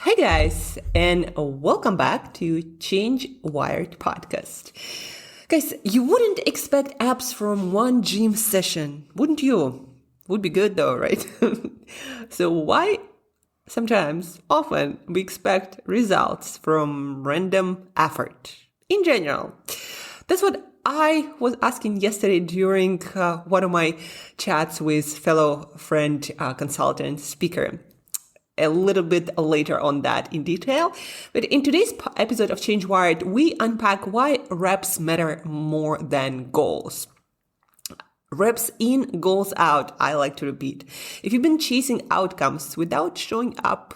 Hi guys, and welcome back to Change Wired podcast. Guys, you wouldn't expect abs from one gym session, wouldn't you? Would be good though, right? So why often we expect results from random effort in general? That's what I was asking yesterday during one of my chats with fellow friend, consultant, speaker. A little bit later on that in detail. But in today's episode of Change Wired, we unpack why reps matter more than goals. Reps in, goals out, I like to repeat. If you've been chasing outcomes without showing up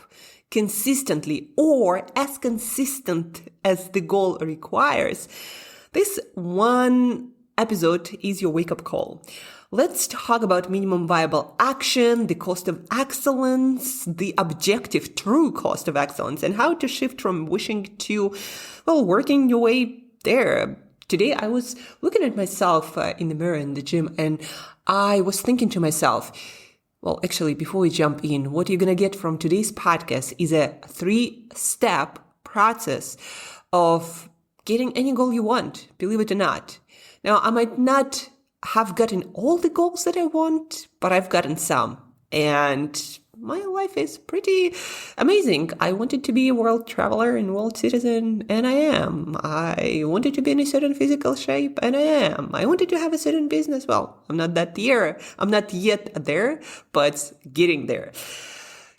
consistently or as consistent as the goal requires, this one episode is your wake-up call. Let's talk about minimum viable action, the cost of excellence, the objective true cost of excellence, and how to shift from wishing to, working your way there. Today, I was looking at myself in the mirror in the gym, and I was thinking to myself, before we jump in, what you're going to get from today's podcast is a 3-step process of getting any goal you want, believe it or not. Now, I might not have gotten all the goals that I want, but I've gotten some. And my life is pretty amazing. I wanted to be a world traveler and world citizen, and I am. I wanted to be in a certain physical shape, and I am. I wanted to have a certain business. I'm not yet there, but getting there.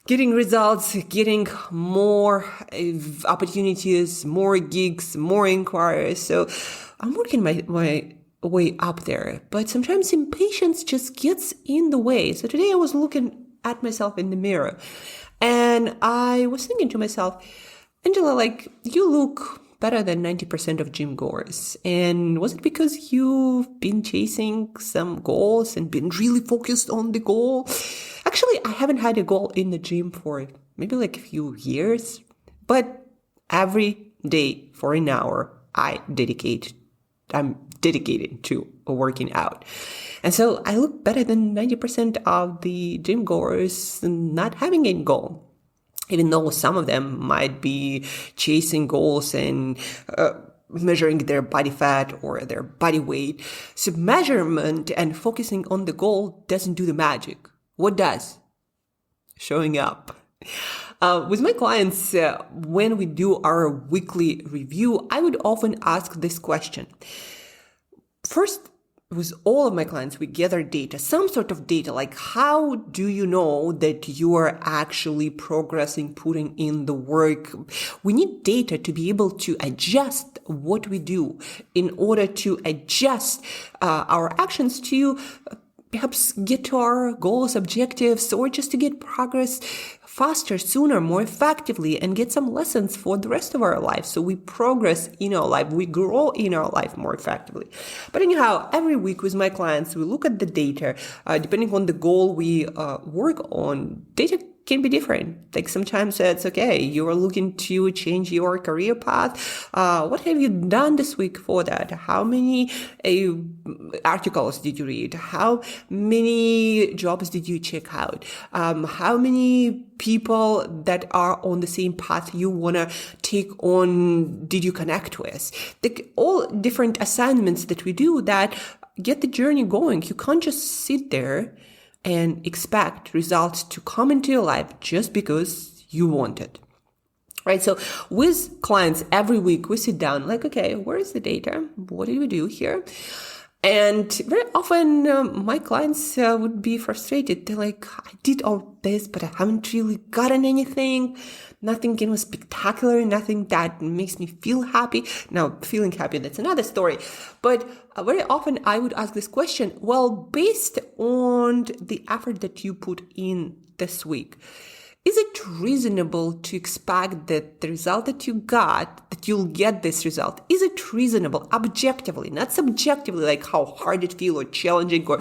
Getting results, getting more opportunities, more gigs, more inquiries. So I'm working my way up there, but sometimes impatience just gets in the way. So today I was looking at myself in the mirror and I was thinking to myself, Angela, you look better than 90% of gym goers. And was it because you've been chasing some goals and been really focused on the goal? Actually, I haven't had a goal in the gym for maybe a few years, but every day for an hour, I'm dedicated to working out. And so I look better than 90% of the gym goers not having any goal. Even though some of them might be chasing goals and measuring their body fat or their body weight. So measurement and focusing on the goal doesn't do the magic. What does? Showing up. With my clients, when we do our weekly review, I would often ask this question. First, with all of my clients, we gather data, some sort of data, like how do you know that you are actually progressing, putting in the work? We need data to be able to adjust what we do in order to adjust our actions to perhaps get to our goals, objectives, or just to get progress faster, sooner, more effectively, and get some lessons for the rest of our life. So we progress in our life, we grow in our life more effectively. But anyhow, every week with my clients, we look at the data. Depending on the goal we work on, data can be different. Sometimes it's okay, you're looking to change your career path. What have you done this week for that? How many articles did you read? How many jobs did you check out? How many people that are on the same path you want to take on did you connect with? All different assignments that we do that get the journey going. You can't just sit there and expect results to come into your life just because you want it. Right? So with clients every week, we sit down okay, where is the data? What did we do here? And very often my clients would be frustrated. They're I did all this, but I haven't really gotten anything. Nothing was spectacular, nothing that makes me feel happy. Now, feeling happy, that's another story. But very often I would ask this question, based on the effort that you put in this week, is it reasonable to expect that the result that you got, that you'll get this result? Is it reasonable, objectively, not subjectively, how hard it feels or challenging or,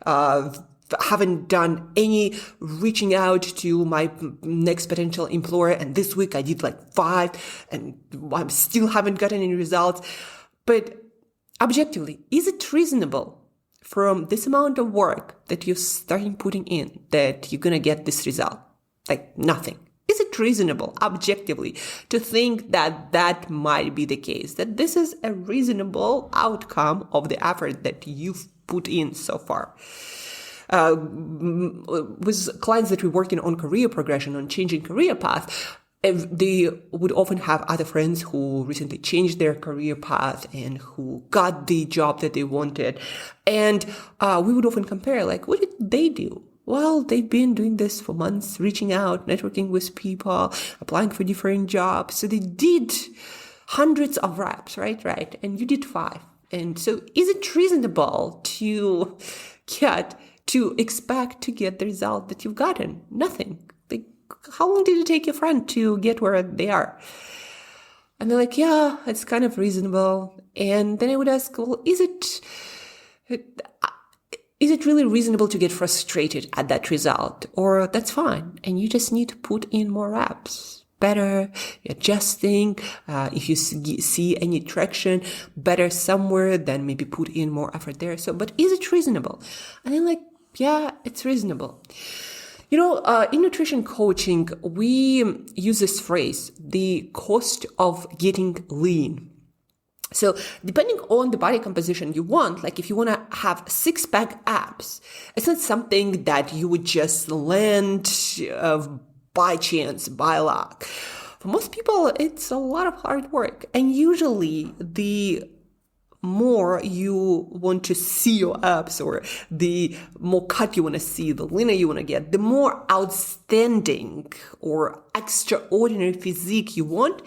I haven't done any reaching out to my next potential employer and this week I did 5 and I still haven't gotten any results. But objectively, is it reasonable from this amount of work that you're starting putting in that you're going to get this result? Nothing. Is it it reasonable, objectively, to think that that might be the case, that this is a reasonable outcome of the effort that you've put in so far? With clients that we're working on career progression, on changing career path, they would often have other friends who recently changed their career path and who got the job that they wanted. And we would often compare, like, what did they do? Well, they've been doing this for months, reaching out, networking with people, applying for different jobs. So they did hundreds of reps, right? And you did 5. And so is it reasonable to expect to get the result that you've gotten? Nothing. Like, how long did it take your friend to get where they are? And they're like, yeah, it's kind of reasonable. And then I would ask, well, is it really reasonable to get frustrated at that result? Or that's fine, and you just need to put in more reps. Better adjusting. If you see any traction better somewhere, then maybe put in more effort there. So, but is it reasonable? And I'm like, yeah, it's reasonable. You know, in nutrition coaching, we use this phrase, the cost of getting lean. So depending on the body composition you want, like if you want to have 6-pack abs, it's not something that you would just land by chance, by luck. For most people, it's a lot of hard work. And usually the more you want to see your abs, or the more cut you want to see, the leaner you want to get, the more outstanding or extraordinary physique you want,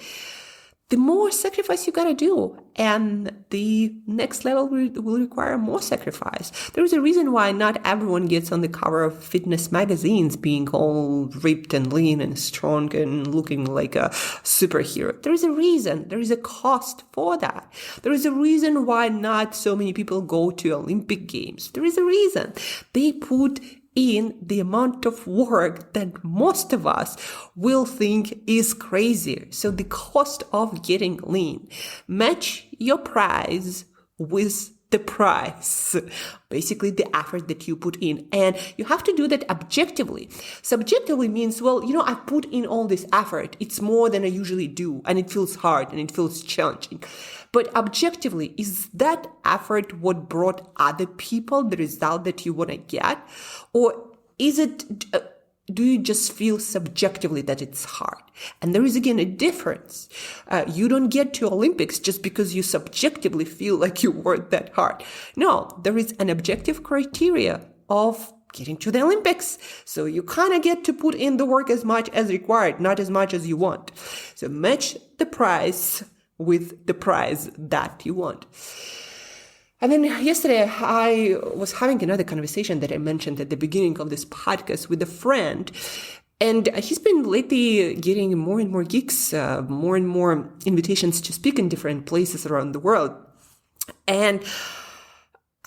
the more sacrifice you gotta do. And the next level will require more sacrifice. There's a reason why not everyone gets on the cover of fitness magazines being all ripped and lean and strong and looking like a superhero. There is a reason. There is a cost for that. There is a reason why not so many people go to Olympic Games. There is a reason. They put in the amount of work that most of us will think is crazy. So the cost of getting lean. Match your price with the price. Basically the effort that you put in. And you have to do that objectively. Subjectively means, well, I put in all this effort. It's more than I usually do. And it feels hard and it feels challenging. But objectively, is that effort what brought other people the result that you want to get? Or is it, do you just feel subjectively that it's hard? And there is, again, a difference. You don't get to Olympics just because you subjectively feel like you worked that hard. No, there is an objective criteria of getting to the Olympics. So you kind of get to put in the work as much as required, not as much as you want. So match the price with the prize that you want. And then yesterday I was having another conversation that I mentioned at the beginning of this podcast with a friend. And he's been lately getting more and more gigs, more and more invitations to speak in different places around the world. And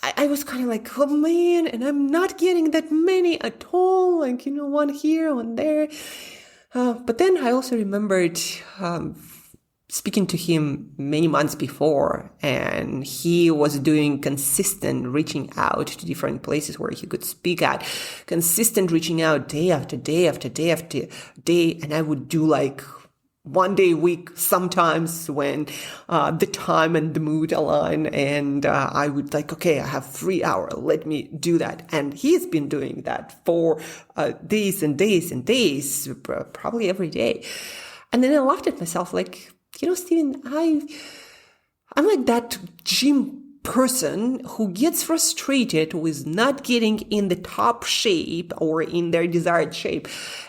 I was kind of like, oh man, and I'm not getting that many at all. Like, one here, one there. But then I also remembered speaking to him many months before, and he was doing consistent reaching out to different places where he could speak at, consistent reaching out day after day after day after day. And I would do like 1 day a week sometimes when the time and the mood align. And I would like, okay, I have 3 hours. Let me do that. And he's been doing that for days and days and days, probably every day. And then I laughed at myself like, Steven, I'm like that gym person who gets frustrated with not getting in the top shape or in their desired shape,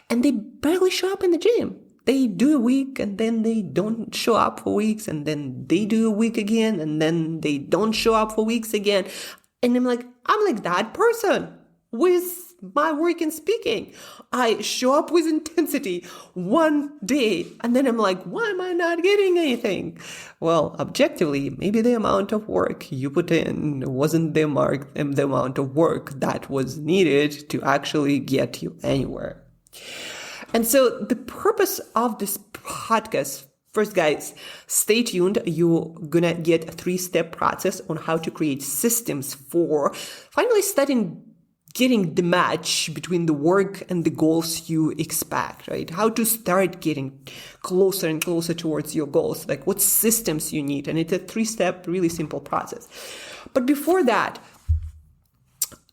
and they barely show up in the gym. They do a week and then they don't show up for weeks, and then they do a week again and then they don't show up for weeks again. And I'm like that person with my work in speaking. I show up with intensity 1 day and then I'm like, why am I not getting anything? Well, objectively, maybe the amount of work you put in wasn't the amount of work that was needed to actually get you anywhere. And so the purpose of this podcast, first, guys, stay tuned. You're gonna get a 3-step process on how to create systems for finally starting getting the match between the work and the goals you expect, right? How to start getting closer and closer towards your goals, like what systems you need. And it's a 3-step, really simple process. But before that,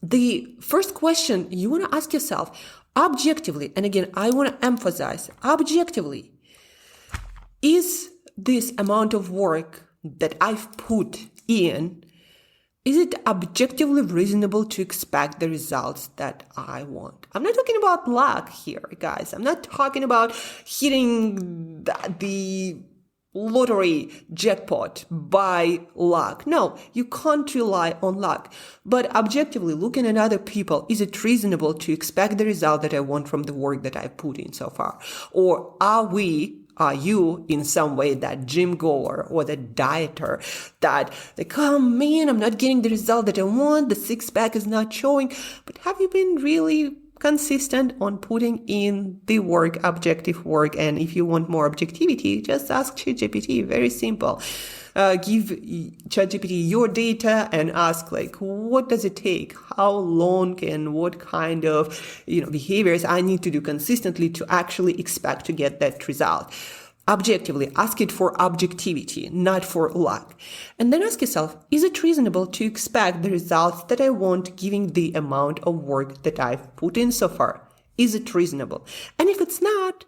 the first question you want to ask yourself objectively, and again, I want to emphasize objectively, is this amount of work that I've put in, is it objectively reasonable to expect the results that I want? I'm not talking about luck here, guys. I'm not talking about hitting the lottery jackpot by luck. No, you can't rely on luck. But objectively, looking at other people, is it reasonable to expect the result that I want from the work that I've put in so far? Or are you in some way that gym goer or the dieter that like, oh man, I'm not getting the result that I want, the six pack is not showing, but have you been really consistent on putting in the work, objective work? And if you want more objectivity, just ask ChatGPT. Very simple. Give ChatGPT your data and ask like, what does it take? How long and what kind of behaviors I need to do consistently to actually expect to get that result? Objectively, ask it for objectivity, not for luck. And then ask yourself, is it reasonable to expect the results that I want given the amount of work that I've put in so far? Is it reasonable? And if it's not,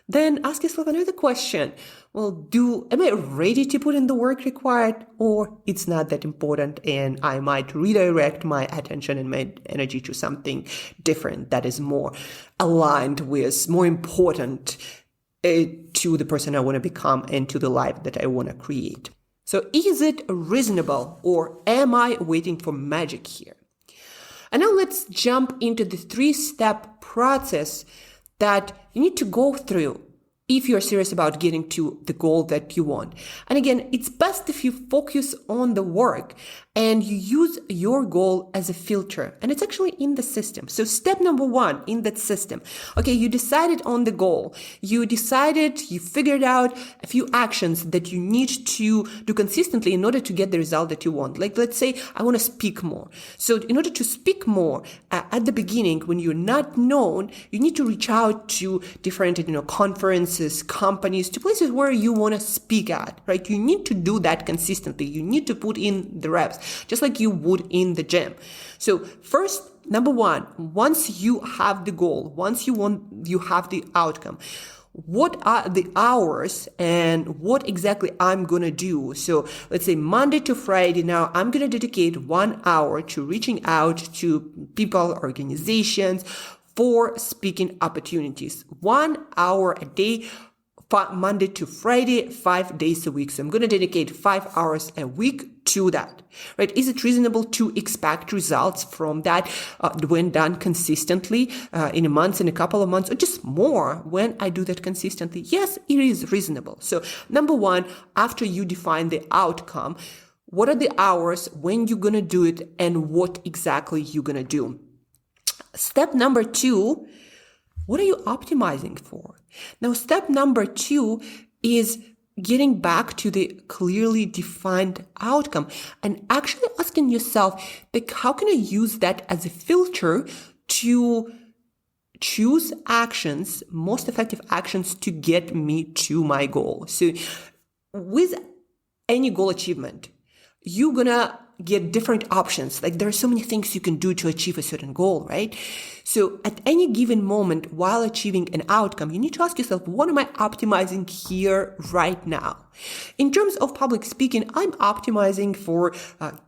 then ask yourself another question. Well, am I ready to put in the work required, or it's not that important and I might redirect my attention and my energy to something different that is more aligned with, more important to the person I want to become and to the life that I want to create. So is it reasonable, or am I waiting for magic here? And now let's jump into the 3-step process that you need to go through if you're serious about getting to the goal that you want. And again, it's best if you focus on the work and you use your goal as a filter. And it's actually in the system. So step number 1 in that system. Okay, you decided on the goal. You figured out a few actions that you need to do consistently in order to get the result that you want. Like, let's say I want to speak more. So in order to speak more at the beginning, when you're not known, you need to reach out to different, conferences, companies, to places where you want to speak at, right? You need to do that consistently. You need to put in the reps, just like you would in the gym. So first, number 1, once you have the goal, once you have the outcome, what are the hours and what exactly I'm going to do? So let's say Monday to Friday, now I'm going to dedicate 1 hour to reaching out to people, organizations for speaking opportunities. 1 hour a day, Monday to Friday, 5 days a week. So I'm going to dedicate 5 hours a week to that, right? Is it reasonable to expect results from that when done consistently in a month, in a couple of months, or just more when I do that consistently? Yes, it is reasonable. So number 1, after you define the outcome, what are the hours, when you're going to do it, and what exactly you're going to do? Step number 2, what are you optimizing for? Now, step number 2 is getting back to the clearly defined outcome and actually asking yourself, like, how can I use that as a filter to choose actions, most effective actions to get me to my goal? So with any goal achievement, you're gonna get different options. Like, there are so many things you can do to achieve a certain goal, right? So at any given moment while achieving an outcome, you need to ask yourself, what am I optimizing here right now? In terms of public speaking, I'm optimizing for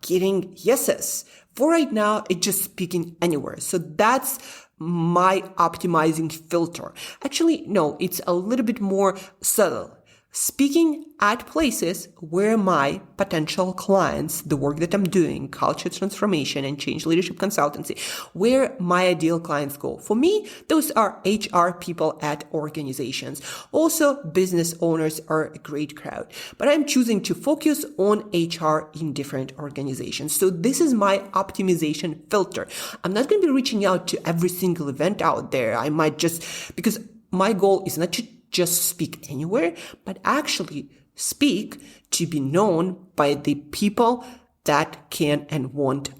getting yeses. For right now, it's just speaking anywhere. So that's my optimizing filter. Actually, no, it's a little bit more subtle. Speaking at places where my potential clients, the work that I'm doing, culture transformation and change leadership consultancy, where my ideal clients go. For me, those are HR people at organizations. Also, business owners are a great crowd, but I'm choosing to focus on HR in different organizations. So this is my optimization filter. I'm not going to be reaching out to every single event out there. I might because my goal is not to just speak anywhere, but actually speak to be known by the people that can and want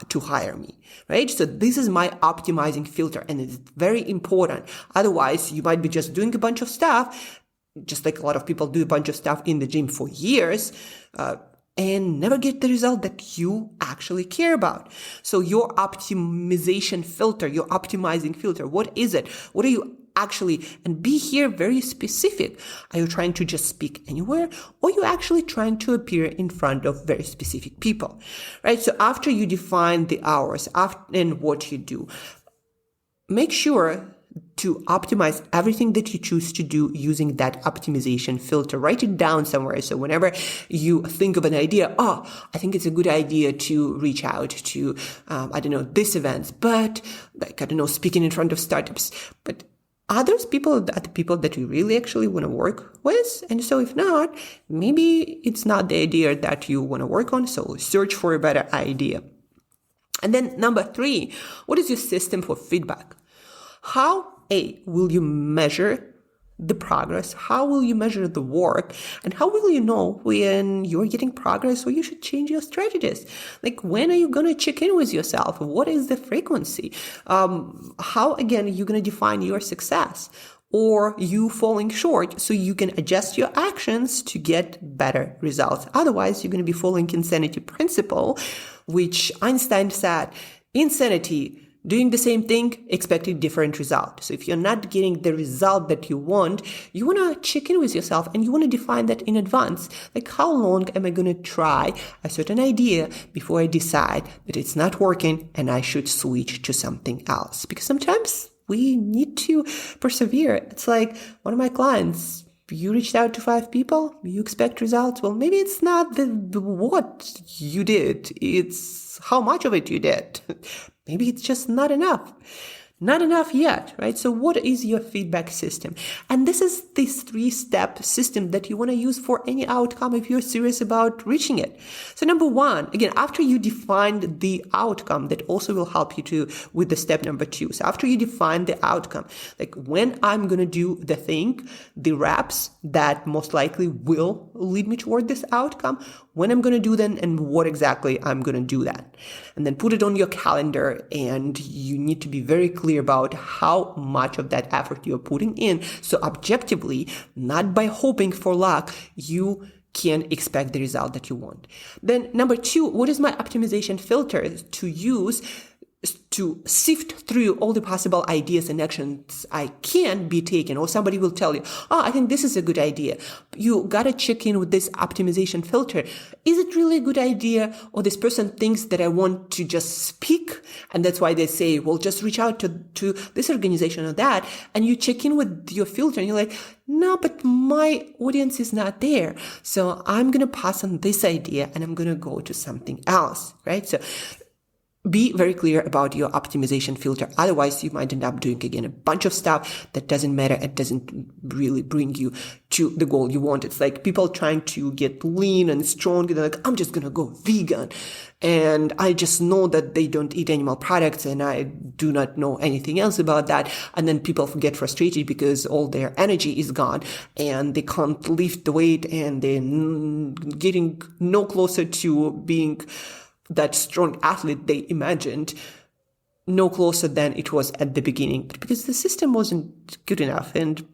to hire me, right? So this is my optimizing filter, and it's very important. Otherwise, you might be just doing a bunch of stuff, just like a lot of people do a bunch of stuff in the gym for years, and never get the result that you actually care about. So your optimization filter, your optimizing filter, what is it? What are you actually, and be here very specific. Are you trying to just speak anywhere, or are you actually trying to appear in front of very specific people, right? So after you define the hours and what you do, make sure to optimize everything that you choose to do using that optimization filter. Write it down somewhere. So whenever you think of an idea, I think it's a good idea to reach out to, this event, but speaking in front of startups. But are those people are the people that you really actually want to work with? And so if not, maybe it's not the idea that you want to work on. So search for a better idea. And then number 3, what is your system for feedback? How will you measure the progress? How will you measure the work? And how will you know when you're getting progress or you should change your strategies? Like, when are you going to check in with yourself? What is the frequency? How, again, are you going to define your success or you falling short so you can adjust your actions to get better results? Otherwise, you're going to be following insanity principle, which Einstein said, insanity, doing the same thing, expecting different result. So if you're not getting the result that you want to check in with yourself and you want to define that in advance. Like, how long am I going to try a certain idea before I decide that it's not working and I should switch to something else? Because sometimes we need to persevere. It's like one of my clients, you reached out to 5 people, you expect results. Well, maybe it's not the what you did, it's how much of it you did. Maybe it's just not enough. Not enough yet, right? So what is your feedback system? And this is this 3-step system that you want to use for any outcome if you're serious about reaching it. So number 1, again, after you define the outcome, that also will help you with the step number 2. So after you define the outcome, like when I'm going to do the thing, the reps that most likely will lead me toward this outcome, when I'm going to do them and what exactly I'm going to do that. And then put it on your calendar, and you need to be very clear about how much of that effort you're putting in. So objectively, not by hoping for luck, you can expect the result that you want. Then number 2, what is my optimization filter to use to sift through all the possible ideas and actions I can be taken? Or somebody will tell you, I think this is a good idea. You gotta check in with this optimization filter. Is it really a good idea? Or this person thinks that I want to just speak, and that's why they say, well, just reach out to this organization or that. And you check in with your filter and you're like, no, but my audience is not there. So I'm gonna pass on this idea and I'm gonna go to something else, right? So be very clear about your optimization filter. Otherwise, you might end up doing, again, a bunch of stuff that doesn't matter. It doesn't really bring you to the goal you want. It's like people trying to get lean and strong. And they're like, I'm just going to go vegan. And I just know that they don't eat animal products, and I do not know anything else about that. And then people get frustrated because all their energy is gone and they can't lift the weight, and they're getting no closer to being that strong athlete they imagined, no closer than it was at the beginning, but because the system wasn't good enough. And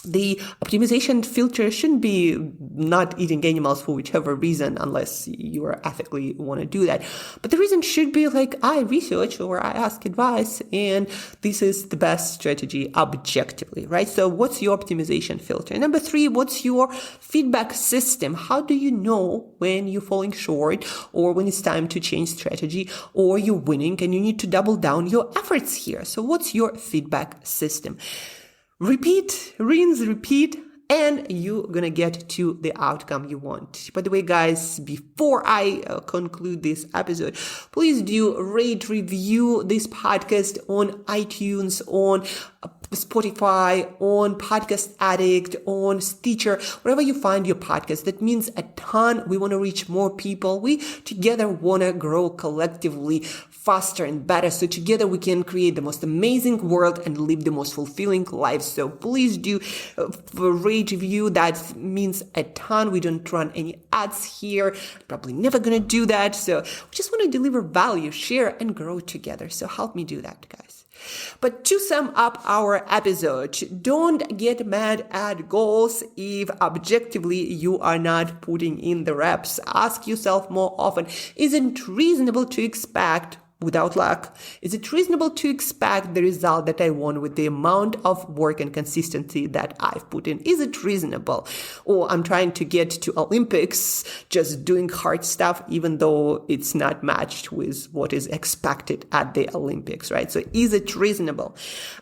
the optimization filter shouldn't be not eating animals for whichever reason, unless you are ethically want to do that. But the reason should be like, I research or I ask advice, and this is the best strategy objectively, right? So what's your optimization filter? Number 3, what's your feedback system? How do you know when you're falling short, or when it's time to change strategy, or you're winning and you need to double down your efforts here? So what's your feedback system? Repeat, rinse, repeat, and you're gonna get to the outcome you want. By the way, guys, before I conclude this episode, please do rate, review this podcast on iTunes, on Spotify, on Podcast Addict, on Stitcher, wherever you find your podcast. That means a ton. We want to reach more people. We together want to grow collectively faster and better. So together we can create the most amazing world and live the most fulfilling life. So please do rate, review. That means a ton. We don't run any ads here. Probably never going to do that. So we just want to deliver value, share, and grow together. So help me do that, guys. But to sum up our episode, don't get mad at goals if objectively you are not putting in the reps. Ask yourself more often, is it reasonable to expect, without luck, is it reasonable to expect the result that I want with the amount of work and consistency that I've put in? Is it reasonable? Or I'm trying to get to Olympics, just doing hard stuff, even though it's not matched with what is expected at the Olympics, right? So is it reasonable?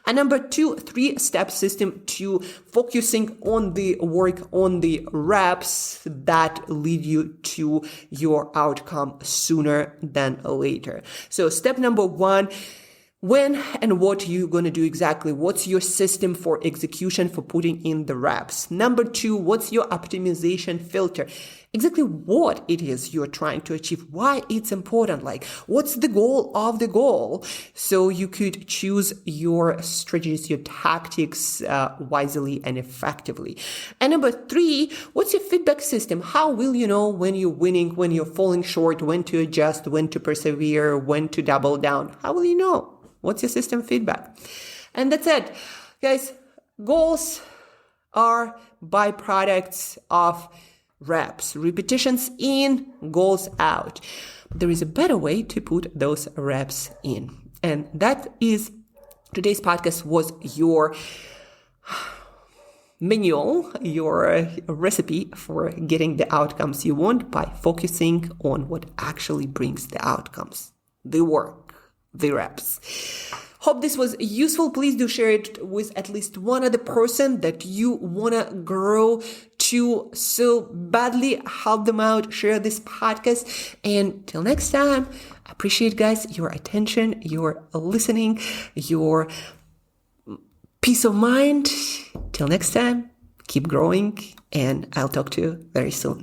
And number 2, 3-step system to focusing on the work, on the reps that lead you to your outcome sooner than later. So step number 1, when and what you're going to do exactly. What's your system for execution for putting in the reps? Number 2, what's your optimization filter? Exactly what it is you're trying to achieve, why it's important, like what's the goal of the goal, so you could choose your strategies, your tactics wisely and effectively. And number 3, what's your feedback system? How will you know when you're winning, when you're falling short, when to adjust, when to persevere, when to double down? How will you know? What's your system feedback? And that's it, guys. Goals are byproducts of reps, repetitions in, goals out. There is a better way to put those reps in. And that is, today's podcast was your manual, your recipe for getting the outcomes you want by focusing on what actually brings the outcomes, the work, the reps. Hope this was useful. Please do share it with at least one other person that you want to grow to so badly. Help them out. Share this podcast. And till next time, I appreciate, guys, your attention, your listening, your peace of mind. Till next time, keep growing, and I'll talk to you very soon.